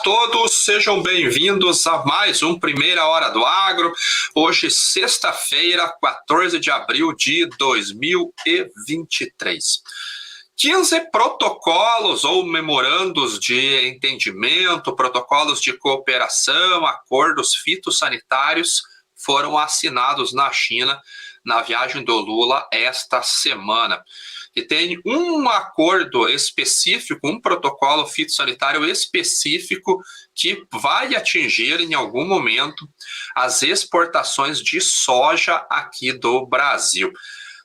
todos, sejam bem-vindos a mais um Primeira Hora do Agro. Hoje, sexta-feira, 14 de abril de 2023. 15 protocolos ou memorandos de entendimento, protocolos de cooperação, acordos fitossanitários foram assinados na China na viagem do Lula esta semana. E tem um acordo específico, um protocolo fitossanitário específico que vai atingir em algum momento as exportações de soja aqui do Brasil.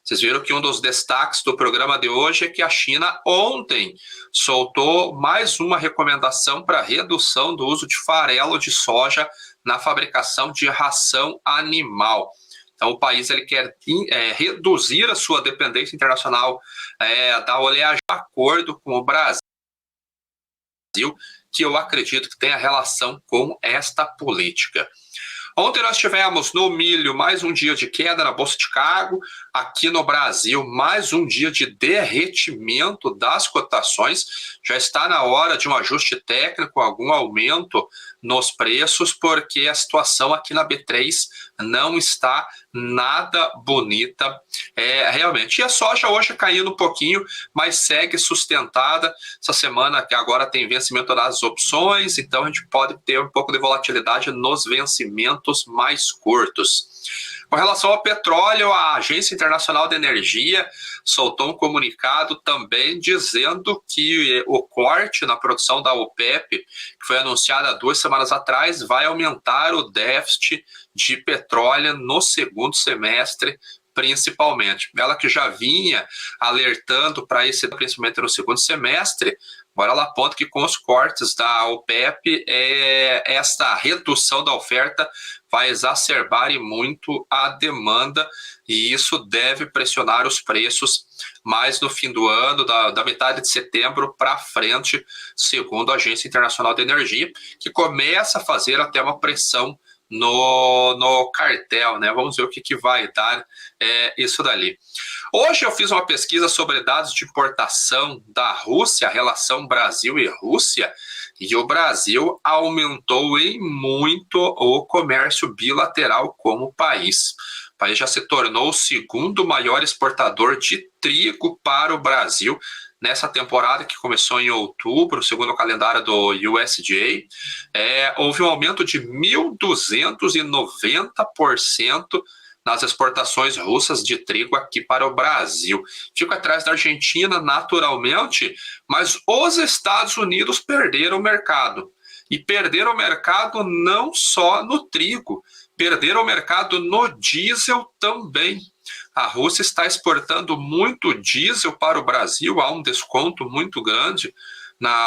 Vocês viram que um dos destaques do programa de hoje é que a China ontem soltou mais uma recomendação para redução do uso de farelo de soja na fabricação de ração animal. Então, o país ele quer reduzir a sua dependência internacional da oleagem de acordo com o Brasil, que eu acredito que tenha relação com esta política. Ontem nós tivemos no milho mais um dia de queda na Bolsa de Chicago, aqui no Brasil mais um dia de derretimento das cotações. Já está na hora de um ajuste técnico, algum aumento nos preços, porque a situação aqui na B3 não está nada bonita realmente. E a soja hoje caindo um pouquinho, mas segue sustentada. Essa semana que agora tem vencimento das opções, então a gente pode ter um pouco de volatilidade nos vencimentos mais curtos. Com relação ao petróleo, a Agência Internacional de Energia soltou um comunicado também dizendo que o corte na produção da OPEP, que foi anunciado há 2 semanas atrás, vai aumentar o déficit de petróleo no segundo semestre, principalmente. Ela que já vinha alertando para esse principalmente no segundo semestre, agora ela aponta que com os cortes da OPEP, esta redução da oferta vai exacerbar e muito a demanda, e isso deve pressionar os preços mais no fim do ano, da metade de setembro para frente, segundo a Agência Internacional de Energia, que começa a fazer até uma pressão no cartel, né? Vamos ver o que vai dar isso dali. Hoje eu fiz uma pesquisa sobre dados de importação da Rússia, a relação Brasil e Rússia, e o Brasil aumentou em muito o comércio bilateral como país. O país já se tornou o segundo maior exportador de trigo para o Brasil nessa temporada que começou em outubro, segundo o calendário do USDA. Houve um aumento de 1.290% nas exportações russas de trigo aqui para o Brasil. Fico atrás da Argentina, naturalmente, mas os Estados Unidos perderam o mercado. E perderam o mercado não só no trigo, perderam o mercado no diesel também. A Rússia está exportando muito diesel para o Brasil, há um desconto muito grande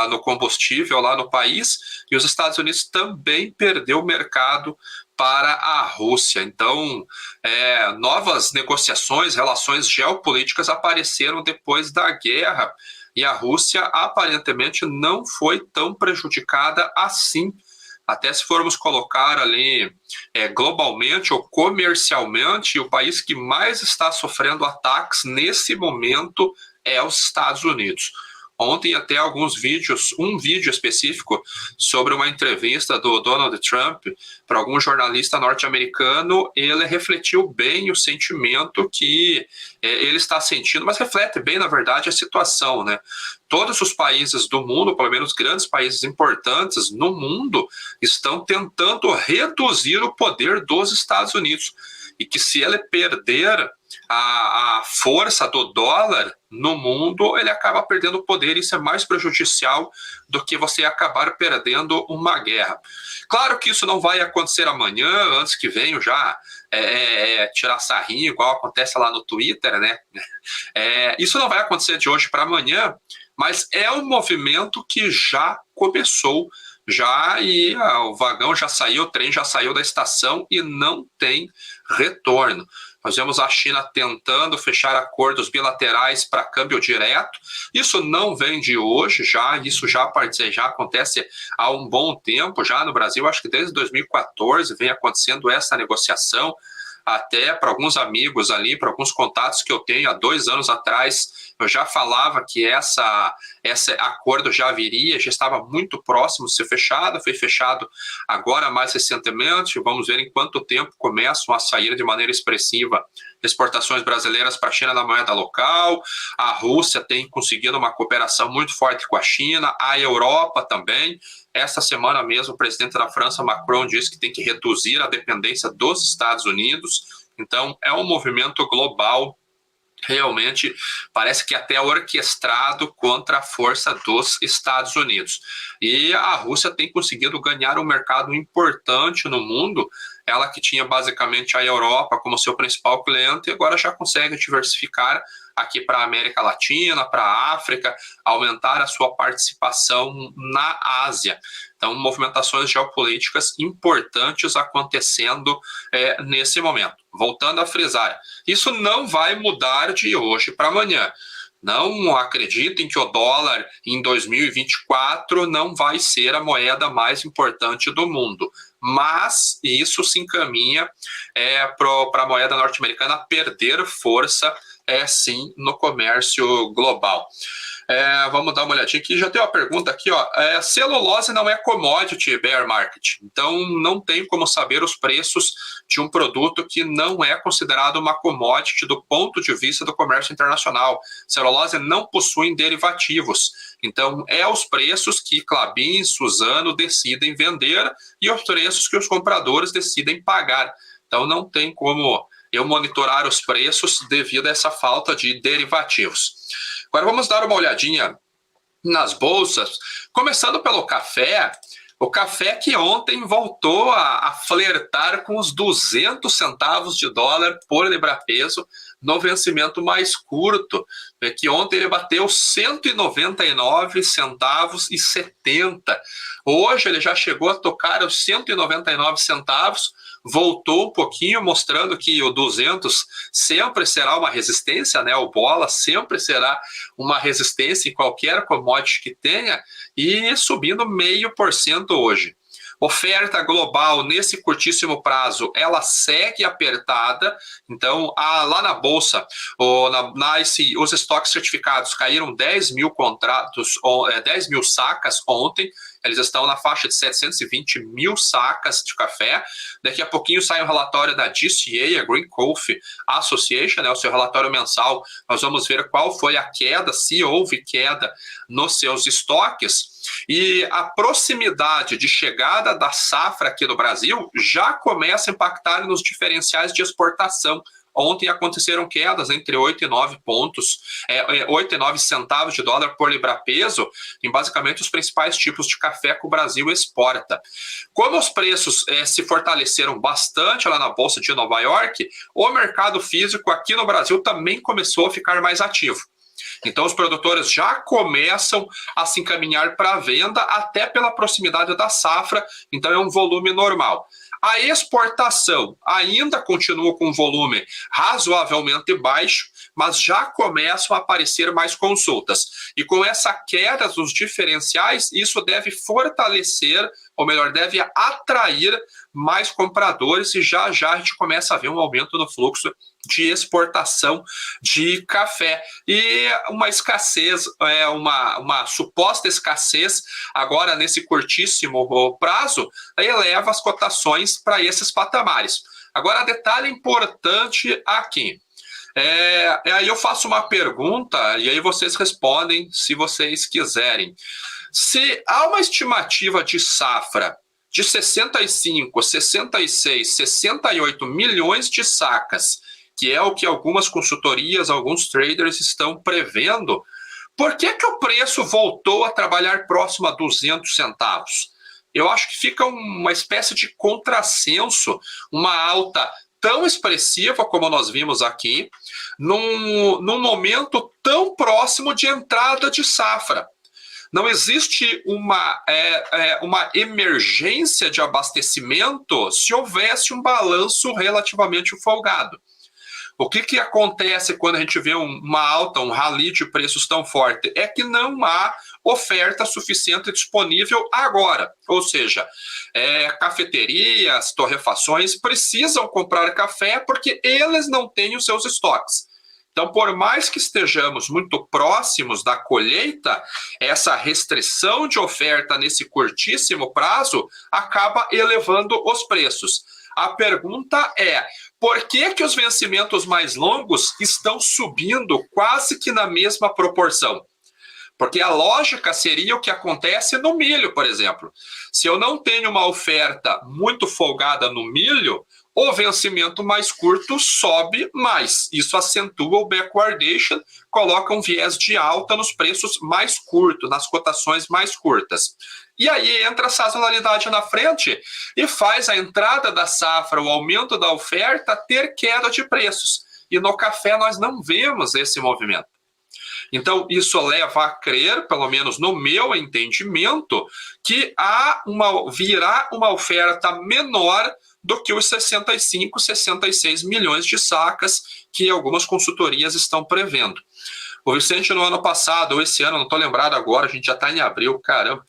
no combustível lá no país, e os Estados Unidos também perdeu o mercado para a Rússia. Então, novas negociações, relações geopolíticas apareceram depois da guerra, e a Rússia aparentemente não foi tão prejudicada assim. Até se formos colocar ali globalmente ou comercialmente, o país que mais está sofrendo ataques nesse momento é os Estados Unidos. Ontem até alguns vídeos, um vídeo específico sobre uma entrevista do Donald Trump para algum jornalista norte-americano, ele refletiu bem o sentimento que ele está sentindo, mas reflete bem, na verdade, a situação, né? Todos os países do mundo, pelo menos grandes países importantes no mundo, estão tentando reduzir o poder dos Estados Unidos. E que se ele perder a força do dólar no mundo, ele acaba perdendo o poder, e isso é mais prejudicial do que você acabar perdendo uma guerra. Claro que isso não vai acontecer amanhã, antes que venham já tirar sarrinho, igual acontece lá no Twitter, né? Isso não vai acontecer de hoje para amanhã, mas é um movimento que já começou, e o vagão já saiu, o trem já saiu da estação e não tem retorno. Nós vemos a China tentando fechar acordos bilaterais para câmbio direto. Isso não vem de hoje, isso já acontece há um bom tempo, já no Brasil, acho que desde 2014 vem acontecendo essa negociação. Até para alguns amigos ali, para alguns contatos que eu tenho há 2 anos atrás, Eu já falava que esse acordo já viria, já estava muito próximo de ser fechado, foi fechado agora mais recentemente. Vamos ver em quanto tempo começam a sair de maneira expressiva exportações brasileiras para a China na moeda local. A Rússia tem conseguido uma cooperação muito forte com a China, a Europa também. Esta semana mesmo, o presidente da França, Macron, disse que tem que reduzir a dependência dos Estados Unidos. Então, é um movimento global, realmente parece que até orquestrado contra a força dos Estados Unidos. E a Rússia tem conseguido ganhar um mercado importante no mundo. Ela que tinha basicamente a Europa como seu principal cliente, agora já consegue diversificar aqui para a América Latina, para a África, aumentar a sua participação na Ásia. Então, movimentações geopolíticas importantes acontecendo nesse momento. Voltando a frisar, isso não vai mudar de hoje para amanhã. Não acreditem que o dólar em 2024 não vai ser a moeda mais importante do mundo, mas isso se encaminha para a moeda norte-americana perder força, sim, no comércio global. Vamos dar uma olhadinha aqui. Já tem uma pergunta aqui, ó. Celulose não é commodity bear market, então não tem como saber os preços de um produto que não é considerado uma commodity do ponto de vista do comércio internacional. Celulose não possui derivativos, então os preços que Klabin e Suzano decidem vender e os preços que os compradores decidem pagar. Então não tem como eu monitorar os preços devido a essa falta de derivativos. Agora vamos dar uma olhadinha nas bolsas, começando pelo café. O café que ontem voltou a flertar com os 200 centavos de dólar por libra-peso no vencimento mais curto, que ontem ele bateu 199 centavos e 70. Hoje ele já chegou a tocar os 199 centavos, voltou um pouquinho, mostrando que o 200 sempre será uma resistência, né? O bola sempre será uma resistência em qualquer commodity que tenha, e subindo 0,5% hoje. Oferta global nesse curtíssimo prazo, ela segue apertada. Então, lá na Bolsa, os estoques certificados caíram 10 mil contratos, 10 mil sacas ontem. Eles estão na faixa de 720 mil sacas de café. Daqui a pouquinho sai um relatório da GCA, a Green Coffee Association, né, o seu relatório mensal. Nós vamos ver qual foi a queda, se houve queda nos seus estoques. E a proximidade de chegada da safra aqui no Brasil já começa a impactar nos diferenciais de exportação. Ontem aconteceram quedas entre 8 e 9 pontos, 8 e 9 centavos de dólar por libra-peso em basicamente os principais tipos de café que o Brasil exporta. Como os preços se fortaleceram bastante lá na Bolsa de Nova York, o mercado físico aqui no Brasil também começou a ficar mais ativo. Então, os produtores já começam a se encaminhar para a venda, até pela proximidade da safra, então é um volume normal. A exportação ainda continua com um volume razoavelmente baixo, mas já começam a aparecer mais consultas. E com essa queda dos diferenciais, isso deve fortalecer, ou melhor, deve atrair mais compradores, e já já a gente começa a ver um aumento no fluxo de exportação de café. E uma escassez, uma suposta escassez, agora nesse curtíssimo prazo, eleva as cotações para esses patamares. Agora, detalhe importante aqui. Aí eu faço uma pergunta e aí vocês respondem se vocês quiserem. Se há uma estimativa de safra de 65, 66, 68 milhões de sacas, que é o que algumas consultorias, alguns traders estão prevendo, por que o preço voltou a trabalhar próximo a 200 centavos? Eu acho que fica uma espécie de contrassenso, uma alta tão expressiva como nós vimos aqui, num momento tão próximo de entrada de safra. Não existe uma emergência de abastecimento se houvesse um balanço relativamente folgado. O que acontece quando a gente vê uma alta, um rally de preços tão forte? É que não há oferta suficiente disponível agora. Ou seja, cafeterias, torrefações precisam comprar café porque eles não têm os seus estoques. Então, por mais que estejamos muito próximos da colheita, essa restrição de oferta nesse curtíssimo prazo acaba elevando os preços. A pergunta é: por que que os vencimentos mais longos estão subindo quase que na mesma proporção? Porque a lógica seria o que acontece no milho, por exemplo. Se eu não tenho uma oferta muito folgada no milho, o vencimento mais curto sobe mais. Isso acentua o backwardation, coloca um viés de alta nos preços mais curtos, nas cotações mais curtas. E aí entra a sazonalidade na frente e faz a entrada da safra, o aumento da oferta, ter queda de preços. E no café nós não vemos esse movimento. Então, isso leva a crer, pelo menos no meu entendimento, que virá uma oferta menor do que os 65, 66 milhões de sacas que algumas consultorias estão prevendo. O Vicente, no ano passado, ou esse ano, não estou lembrado agora, a gente já está em abril, caramba,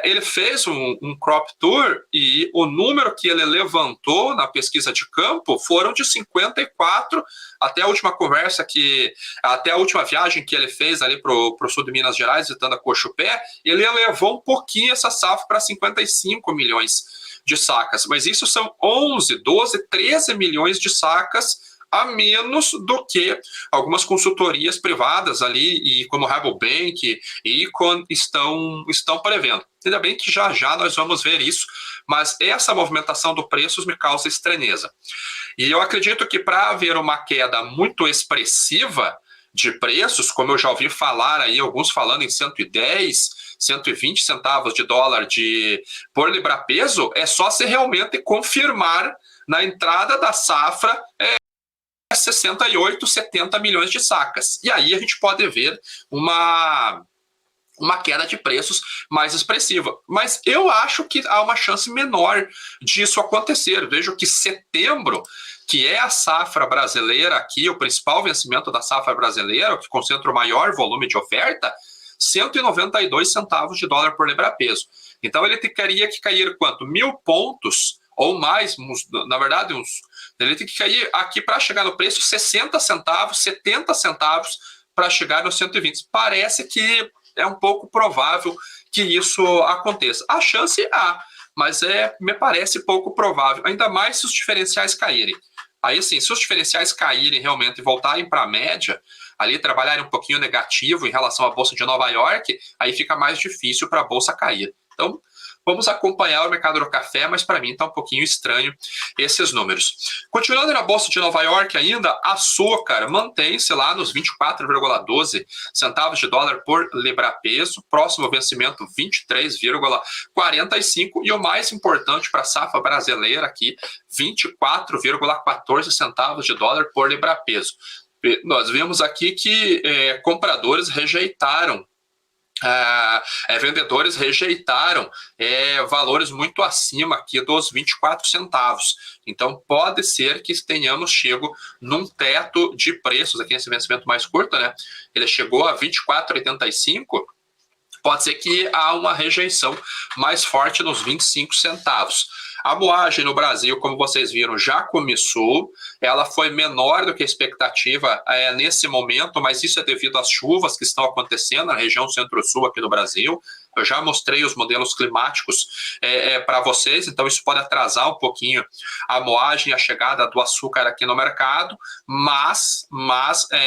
ele fez um crop tour e o número que ele levantou na pesquisa de campo foram de 54, até a última até a última viagem que ele fez ali para o sul de Minas Gerais, visitando a Cochupé, ele elevou um pouquinho essa safra para 55 milhões de sacas, mas isso são 11, 12, 13 milhões de sacas a menos do que algumas consultorias privadas ali, e como Rabobank e Econ estão prevendo. Ainda bem que já nós vamos ver isso, mas essa movimentação do preços me causa estranheza. E eu acredito que para haver uma queda muito expressiva de preços, como eu já ouvi falar aí, alguns falando em 110, 120 centavos de dólar por libra-peso, é só se realmente confirmar na entrada da safra 68, 70 milhões de sacas. E aí a gente pode ver uma queda de preços mais expressiva. Mas eu acho que há uma chance menor disso acontecer. Vejo que setembro, que é a safra brasileira aqui, o principal vencimento da safra brasileira, que concentra o maior volume de oferta, 192 centavos de dólar por libra-peso. Então ele teria que cair quanto? 1.000 pontos ou mais, na verdade, ele tem que cair aqui para chegar no preço 60 centavos, 70 centavos para chegar nos 120. Parece que é um pouco provável que isso aconteça. A chance há, mas me parece pouco provável, ainda mais se os diferenciais caírem. Aí sim, se os diferenciais caírem realmente e voltarem para a média, ali trabalharem um pouquinho negativo em relação à Bolsa de Nova York, aí fica mais difícil para a Bolsa cair. Então, vamos acompanhar o mercado do café, mas para mim está um pouquinho estranho esses números. Continuando na Bolsa de Nova York ainda, açúcar mantém-se lá nos 24,12 centavos de dólar por libra-peso, próximo vencimento 23,45 e o mais importante para a safra brasileira aqui, 24,14 centavos de dólar por libra-peso. Nós vemos aqui que compradores rejeitaram vendedores rejeitaram valores muito acima aqui dos 24 centavos. Então, pode ser que tenhamos chego num teto de preços aqui nesse vencimento mais curto, né? Ele chegou a 24,85. Pode ser que há uma rejeição mais forte nos 25 centavos. A moagem no Brasil, como vocês viram, já começou. Ela foi menor do que a expectativa nesse momento, mas isso é devido às chuvas que estão acontecendo na região centro-sul aqui do Brasil. Eu já mostrei os modelos climáticos para vocês, então isso pode atrasar um pouquinho a moagem e a chegada do açúcar aqui no mercado, mas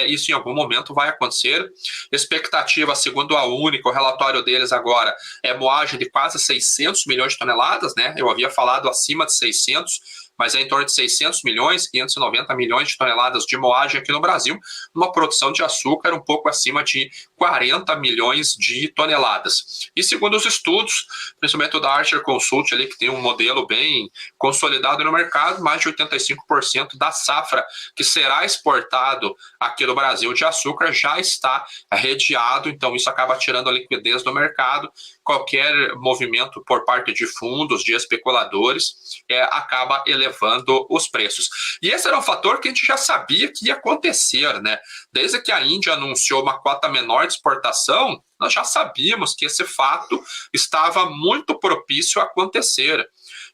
isso em algum momento vai acontecer. Expectativa, segundo a Única, o relatório deles agora é moagem de quase 600 milhões de toneladas, né? Eu havia falado acima de 600, mas é em torno de 600 milhões, 590 milhões de toneladas de moagem aqui no Brasil, uma produção de açúcar um pouco acima de 40 milhões de toneladas. E segundo os estudos, principalmente o da Archer Consult, ali, que tem um modelo bem consolidado no mercado, mais de 85% da safra que será exportado aqui no Brasil de açúcar já está redeado, então isso acaba tirando a liquidez do mercado. Qualquer movimento por parte de fundos, de especuladores, acaba elevando os preços. E esse era um fator que a gente já sabia que ia acontecer, né? Desde que a Índia anunciou uma cota menor de exportação, nós já sabíamos que esse fato estava muito propício a acontecer.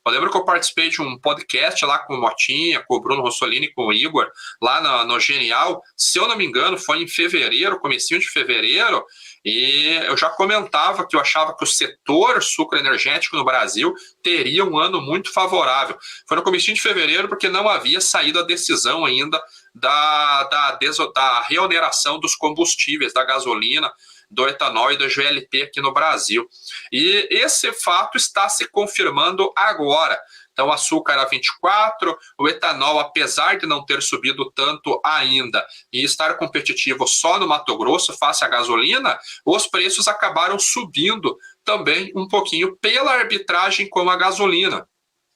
Eu lembro que eu participei de um podcast lá com o Motinha, com o Bruno Rossolini, com o Igor, lá no Genial. Se eu não me engano, foi em fevereiro, comecinho de fevereiro, e eu já comentava que eu achava que o setor sucroenergético no Brasil teria um ano muito favorável. Foi no comecinho de fevereiro, porque não havia saído a decisão ainda da reoneração dos combustíveis, da gasolina, do etanol e do GLP aqui no Brasil. E esse fato está se confirmando agora. Então, o açúcar a 24, o etanol, apesar de não ter subido tanto ainda e estar competitivo só no Mato Grosso face à gasolina, os preços acabaram subindo também um pouquinho pela arbitragem com a gasolina.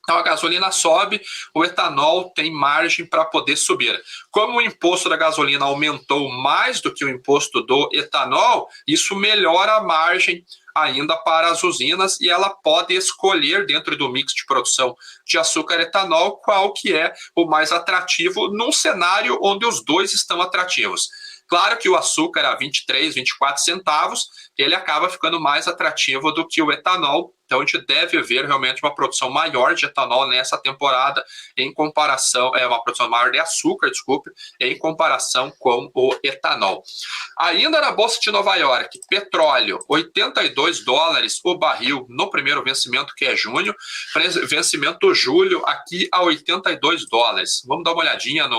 Então, a gasolina sobe, o etanol tem margem para poder subir. Como o imposto da gasolina aumentou mais do que o imposto do etanol, isso melhora a margem ainda para as usinas e ela pode escolher dentro do mix de produção de açúcar e etanol qual que é o mais atrativo num cenário onde os dois estão atrativos. Claro que o açúcar a 23, 24 centavos, ele acaba ficando mais atrativo do que o etanol. Então, a gente deve ver realmente uma produção maior de etanol nessa temporada, em comparação, uma produção maior de açúcar, desculpe, em comparação com o etanol. Ainda na Bolsa de Nova York, petróleo, 82 dólares o barril no primeiro vencimento, que é junho, vencimento julho aqui a 82 dólares. Vamos dar uma olhadinha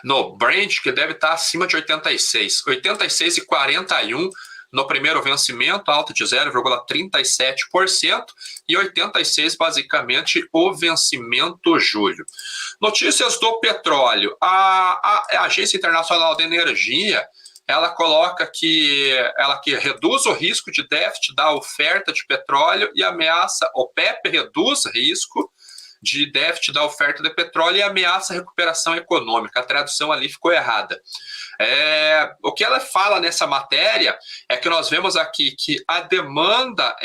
no Brent, que deve estar acima de 86, 86,41 no primeiro vencimento, alta de 0,37%, e 86 basicamente o vencimento julho. Notícias do petróleo. A Agência Internacional de Energia, ela coloca que reduz o risco de déficit da oferta de petróleo e ameaça, OPEP reduz risco de déficit da oferta de petróleo e ameaça a recuperação econômica. A tradução ali ficou errada. O que ela fala nessa matéria é que nós vemos aqui que a demanda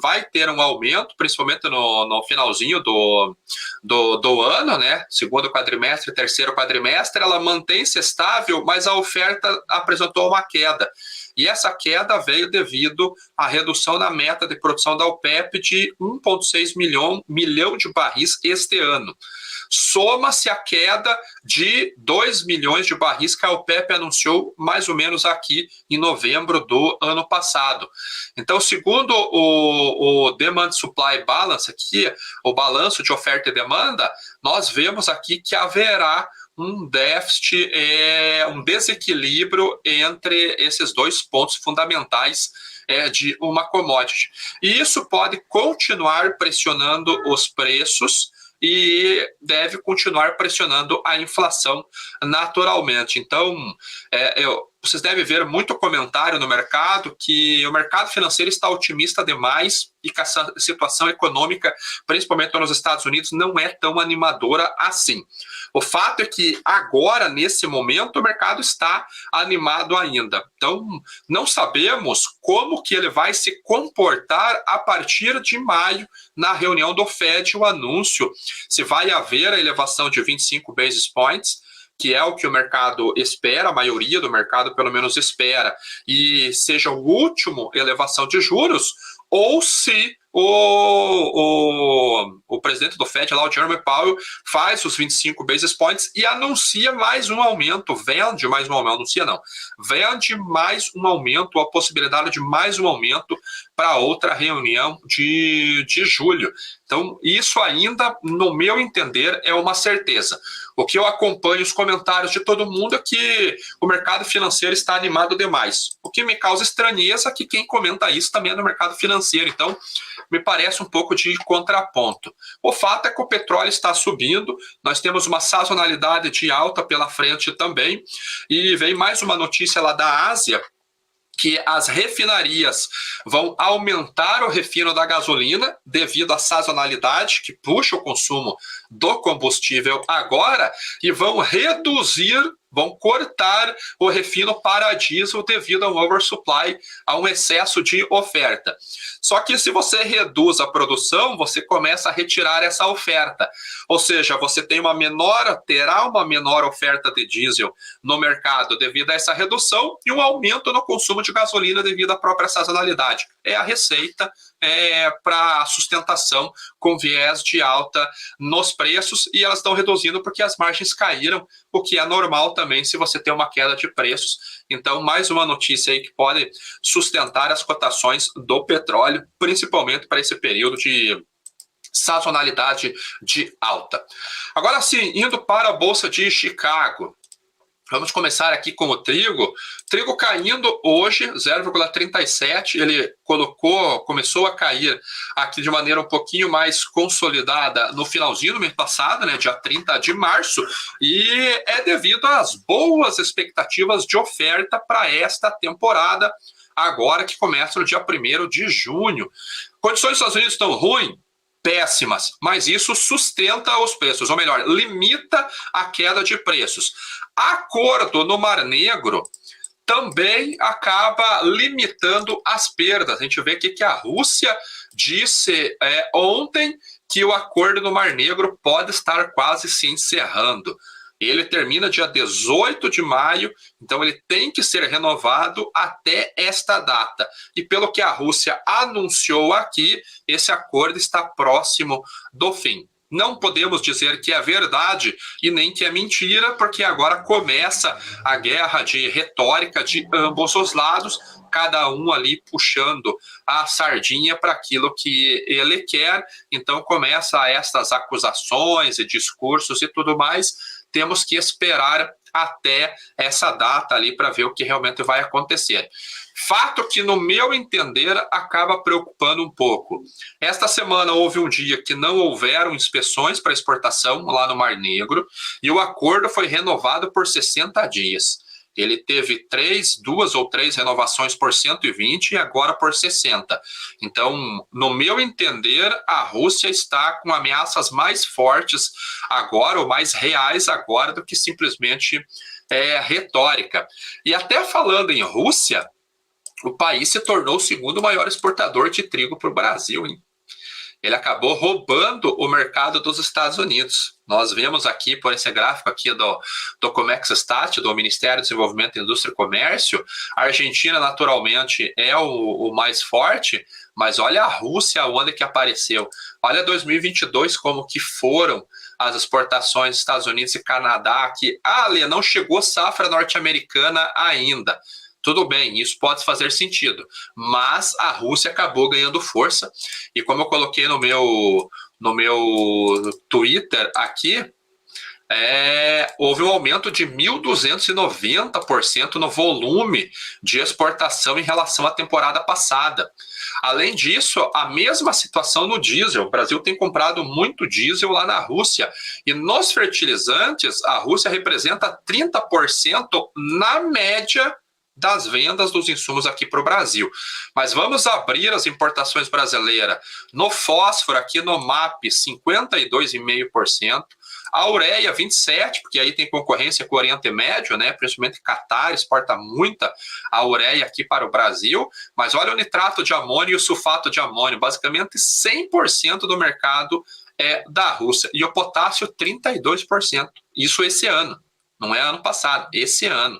vai ter um aumento, principalmente no finalzinho do ano, né? Segundo quadrimestre, terceiro quadrimestre, ela mantém-se estável, mas a oferta apresentou uma queda. E essa queda veio devido à redução da meta de produção da OPEP de 1,6 milhão de barris este ano. Soma-se a queda de 2 milhões de barris que a OPEP anunciou mais ou menos aqui em novembro do ano passado. Então, segundo o Demand Supply Balance, aqui, o balanço de oferta e demanda, nós vemos aqui que haverá um déficit, um desequilíbrio entre esses dois pontos fundamentais de uma commodity. E isso pode continuar pressionando os preços e deve continuar pressionando a inflação naturalmente. Então, vocês devem ver muito comentário no mercado que o mercado financeiro está otimista demais e que a situação econômica, principalmente nos Estados Unidos, não é tão animadora assim. O fato é que agora, nesse momento, o mercado está animado ainda. Então, não sabemos como que ele vai se comportar a partir de maio, na reunião do Fed, o anúncio, se vai haver a elevação de 25 basis points, que é o que o mercado espera, a maioria do mercado pelo menos espera, e seja o último elevação de juros, ou se o presidente do Fed, lá, o Jerome Powell, faz os 25 basis points e anuncia mais um aumento, vende mais um aumento, anuncia não, vende mais um aumento, a possibilidade de mais um aumento para outra reunião de julho. Então, isso ainda, no meu entender, é uma certeza. O que eu acompanho os comentários de todo mundo é que o mercado financeiro está animado demais. O que me causa estranheza é que quem comenta isso também é no mercado financeiro. Então, me parece um pouco de contraponto. O fato é que o petróleo está subindo, nós temos uma sazonalidade de alta pela frente também, e vem mais uma notícia lá da Ásia, que as refinarias vão aumentar o refino da gasolina devido à sazonalidade que puxa o consumo do combustível agora e vão reduzir vão cortar o refino para diesel devido a um oversupply, a um excesso de oferta. Só que se você reduz a produção, você começa a retirar essa oferta. Ou seja, você terá uma menor oferta de diesel no mercado devido a essa redução e um aumento no consumo de gasolina devido à própria sazonalidade. É a receita para sustentação com viés de alta nos preços, e elas estão reduzindo porque as margens caíram, o que é normal também se você tem uma queda de preços. Então, mais uma notícia aí que pode sustentar as cotações do petróleo, principalmente para esse período de sazonalidade de alta. Agora sim, indo para a Bolsa de Chicago. Vamos começar aqui com o trigo. Trigo caindo hoje 0,37. Ele começou a cair aqui de maneira um pouquinho mais consolidada no finalzinho do mês passado, né, dia 30 de março, e é devido às boas expectativas de oferta para esta temporada, agora que começa no dia 1º de junho. Condições dos Estados Unidos estão ruins? Péssimas, mas isso sustenta os preços, ou melhor, limita a queda de preços. Acordo no Mar Negro também acaba limitando as perdas. A gente vê que a Rússia disse ontem que o acordo no Mar Negro pode estar quase se encerrando. Ele termina dia 18 de maio, então ele tem que ser renovado até esta data. E pelo que a Rússia anunciou aqui, esse acordo está próximo do fim. Não podemos dizer que é verdade e nem que é mentira, porque agora começa a guerra de retórica de ambos os lados, cada um ali puxando a sardinha para aquilo que ele quer. Então começa estas acusações e discursos e tudo mais. Temos que esperar até essa data ali para ver o que realmente vai acontecer. Fato que, no meu entender, acaba preocupando um pouco. Esta semana houve um dia que não houveram inspeções para exportação lá no Mar Negro e o acordo foi renovado por 60 dias. Ele teve 2 ou 3 renovações por 120 e agora por 60. Então, no meu entender, a Rússia está com ameaças mais fortes agora, ou mais reais agora, do que simplesmente retórica. E até falando em Rússia, o país se tornou o segundo maior exportador de trigo para o Brasil, hein? Ele acabou roubando o mercado dos Estados Unidos. Nós vemos aqui, por esse gráfico aqui do Comexstat, do Ministério do Desenvolvimento, Indústria e Comércio, a Argentina, naturalmente, é o mais forte, mas olha a Rússia, onde que apareceu. Olha 2022, como que foram as exportações dos Estados Unidos e Canadá, que, Lê, não chegou safra norte-americana ainda. Tudo bem, isso pode fazer sentido, mas a Rússia acabou ganhando força, e como eu coloquei no meu Twitter aqui, houve um aumento de 1.290% no volume de exportação em relação à temporada passada. Além disso, a mesma situação no diesel. O Brasil tem comprado muito diesel lá na Rússia. E nos fertilizantes, a Rússia representa 30% na média das vendas dos insumos aqui para o Brasil. Mas vamos abrir as importações brasileiras. No fósforo, aqui no MAP, 52,5%. A ureia, 27%, porque aí tem concorrência com o Oriente Médio, né? Principalmente Catar exporta muita a ureia aqui para o Brasil. Mas olha o nitrato de amônio e o sulfato de amônio. Basicamente 100% do mercado é da Rússia. E o potássio, 32%. Isso esse ano. Não é ano passado, esse ano.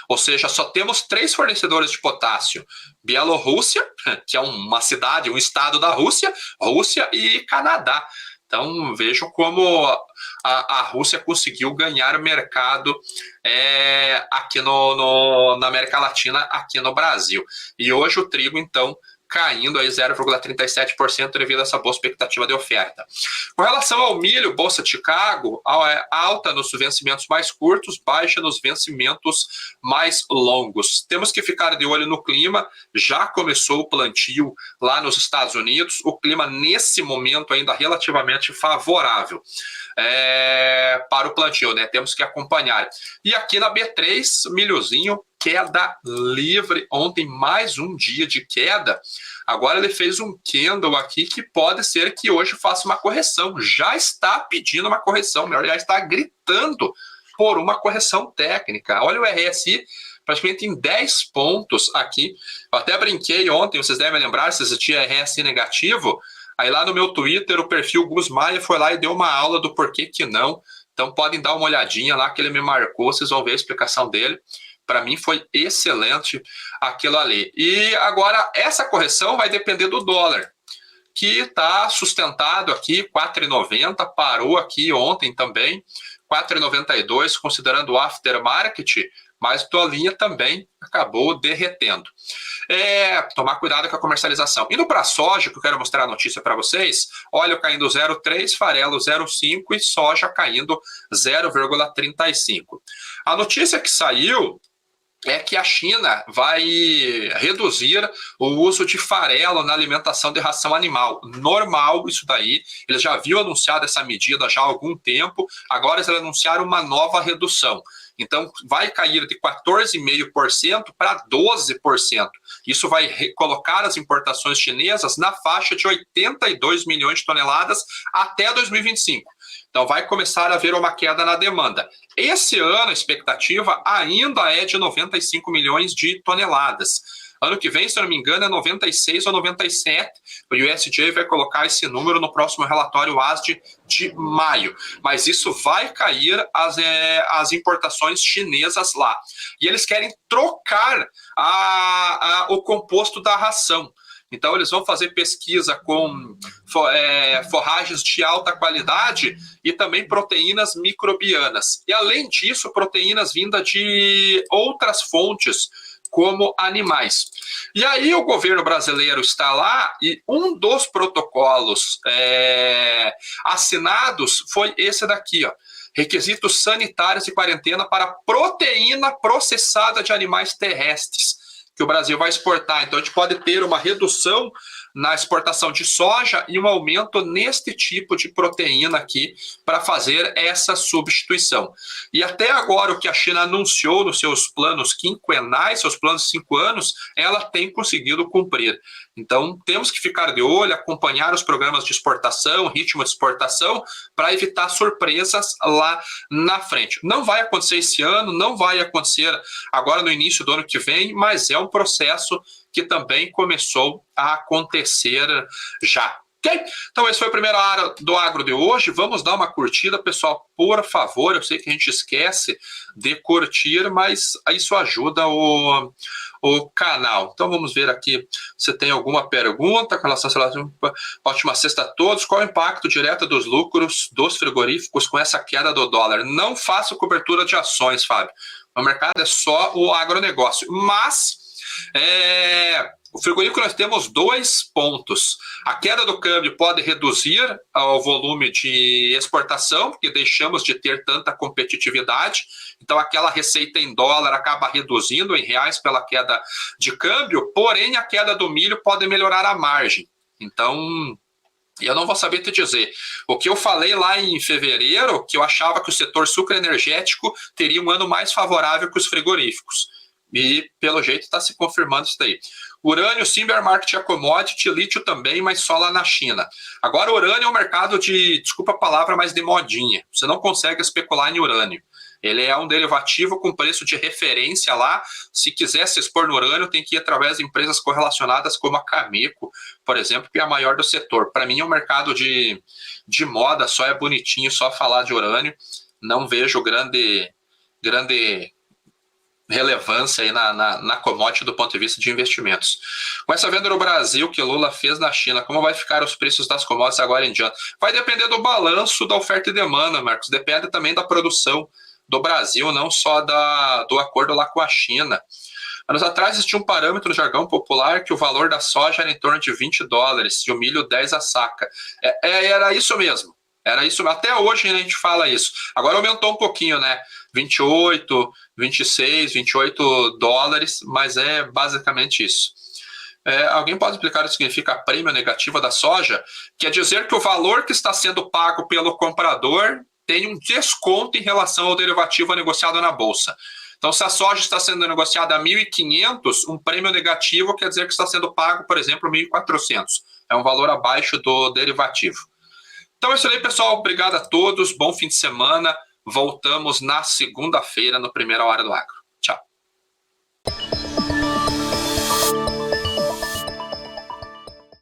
Ou seja, só temos 3 fornecedores de potássio: Bielorrússia, que é uma cidade, um estado da Rússia, Rússia e Canadá. Então, vejam como a Rússia conseguiu ganhar mercado aqui na América Latina, aqui no Brasil. E hoje o trigo, então, caindo aí 0,37% devido a essa boa expectativa de oferta. Com relação ao milho, Bolsa de Chicago, alta nos vencimentos mais curtos, baixa nos vencimentos mais longos. Temos que ficar de olho no clima, já começou o plantio lá nos Estados Unidos, o clima nesse momento ainda relativamente favorável para o plantio, né? Temos que acompanhar. E aqui na B3, milhozinho, queda livre. Ontem, mais um dia de queda. Agora ele fez um candle aqui que pode ser que hoje faça uma correção. Já está pedindo uma correção, melhor, já está gritando por uma correção técnica. Olha o RSI praticamente em 10 pontos aqui. Eu até brinquei ontem, vocês devem lembrar, se existia RSI negativo, aí lá no meu Twitter o perfil Gus Maia foi lá e deu uma aula do porquê que não. Então podem dar uma olhadinha lá que ele me marcou, vocês vão ver a explicação dele. Para mim foi excelente aquilo ali. E agora essa correção vai depender do dólar, que está sustentado aqui, 4,90, parou aqui ontem também, 4,92, considerando o aftermarket, mas a linha também acabou derretendo. Tomar cuidado com a comercialização. Indo para a soja, que eu quero mostrar a notícia para vocês, óleo caindo 0,3, farelo 0,5 e soja caindo 0,35. A notícia que saiu é que a China vai reduzir o uso de farelo na alimentação de ração animal. Normal isso daí, eles já haviam anunciado essa medida já há algum tempo, agora eles anunciaram uma nova redução. Então, vai cair de 14,5% para 12%. Isso vai colocar as importações chinesas na faixa de 82 milhões de toneladas até 2025. Então, vai começar a haver uma queda na demanda. Esse ano, a expectativa ainda é de 95 milhões de toneladas. Ano que vem, se eu não me engano, é 96 ou 97. O USDA vai colocar esse número no próximo relatório ASD de maio. Mas isso vai cair as importações chinesas lá. E eles querem trocar o composto da ração. Então, eles vão fazer pesquisa com forragens de alta qualidade e também proteínas microbianas. E, além disso, proteínas vindas de outras fontes, como animais. E aí o governo brasileiro está lá e um dos protocolos assinados foi esse daqui, ó. Requisitos sanitários e quarentena para proteína processada de animais terrestres, que o Brasil vai exportar. Então, a gente pode ter uma redução na exportação de soja e um aumento neste tipo de proteína aqui para fazer essa substituição. E até agora, o que a China anunciou nos seus planos quinquenais, seus planos de 5 anos, ela tem conseguido cumprir. Então, temos que ficar de olho, acompanhar os programas de exportação, ritmo de exportação, para evitar surpresas lá na frente. Não vai acontecer esse ano, não vai acontecer agora no início do ano que vem, mas é um processo que também começou a acontecer já. Ok? Então, esse foi a primeira área do agro de hoje. Vamos dar uma curtida, pessoal, por favor. Eu sei que a gente esquece de curtir, mas isso ajuda o canal. Então, vamos ver aqui se tem alguma pergunta com relação a ótima sexta a todos. Qual o impacto direto dos lucros dos frigoríficos com essa queda do dólar? Não faço cobertura de ações, Fábio. O mercado é só o agronegócio. Mas o frigorífico nós temos 2 pontos. A queda do câmbio pode reduzir o volume de exportação, porque deixamos de ter tanta competitividade. Então, aquela receita em dólar acaba reduzindo em reais pela queda de câmbio, porém, a queda do milho pode melhorar a margem. Então, eu não vou saber te dizer. O que eu falei lá em fevereiro, que eu achava que o setor sucroenergético teria um ano mais favorável que os frigoríficos. E, pelo jeito, está se confirmando isso daí. Urânio, sim, bear market é commodity, lítio também, mas só lá na China. Agora, o urânio é um mercado de, desculpa a palavra, mas de modinha. Você não consegue especular em urânio. Ele é um derivativo com preço de referência lá. Se quiser se expor no urânio, tem que ir através de empresas correlacionadas como a Cameco, por exemplo, que é a maior do setor. Para mim, é um mercado de moda, só é bonitinho, só falar de urânio. Não vejo grande relevância aí na commodity do ponto de vista de investimentos. Com essa venda no Brasil que Lula fez na China, como vai ficar os preços das commodities agora em diante? Vai depender do balanço da oferta e demanda, Marcos. Depende também da produção do Brasil, não só do acordo lá com a China. Anos atrás existia um parâmetro no jargão popular que o valor da soja era em torno de $20 e o milho 10 a saca. Era isso mesmo. Era isso, até hoje a gente fala isso. Agora aumentou um pouquinho, né? 28, 26, $28, mas é basicamente isso. Alguém pode explicar o que significa prêmio negativo da soja? Quer dizer que o valor que está sendo pago pelo comprador tem um desconto em relação ao derivativo negociado na bolsa. Então, se a soja está sendo negociada a 1.500, um prêmio negativo quer dizer que está sendo pago, por exemplo, 1.400. É um valor abaixo do derivativo. Então é isso aí, pessoal. Obrigado a todos. Bom fim de semana. Voltamos na segunda-feira no Primeira Hora do Agro. Tchau.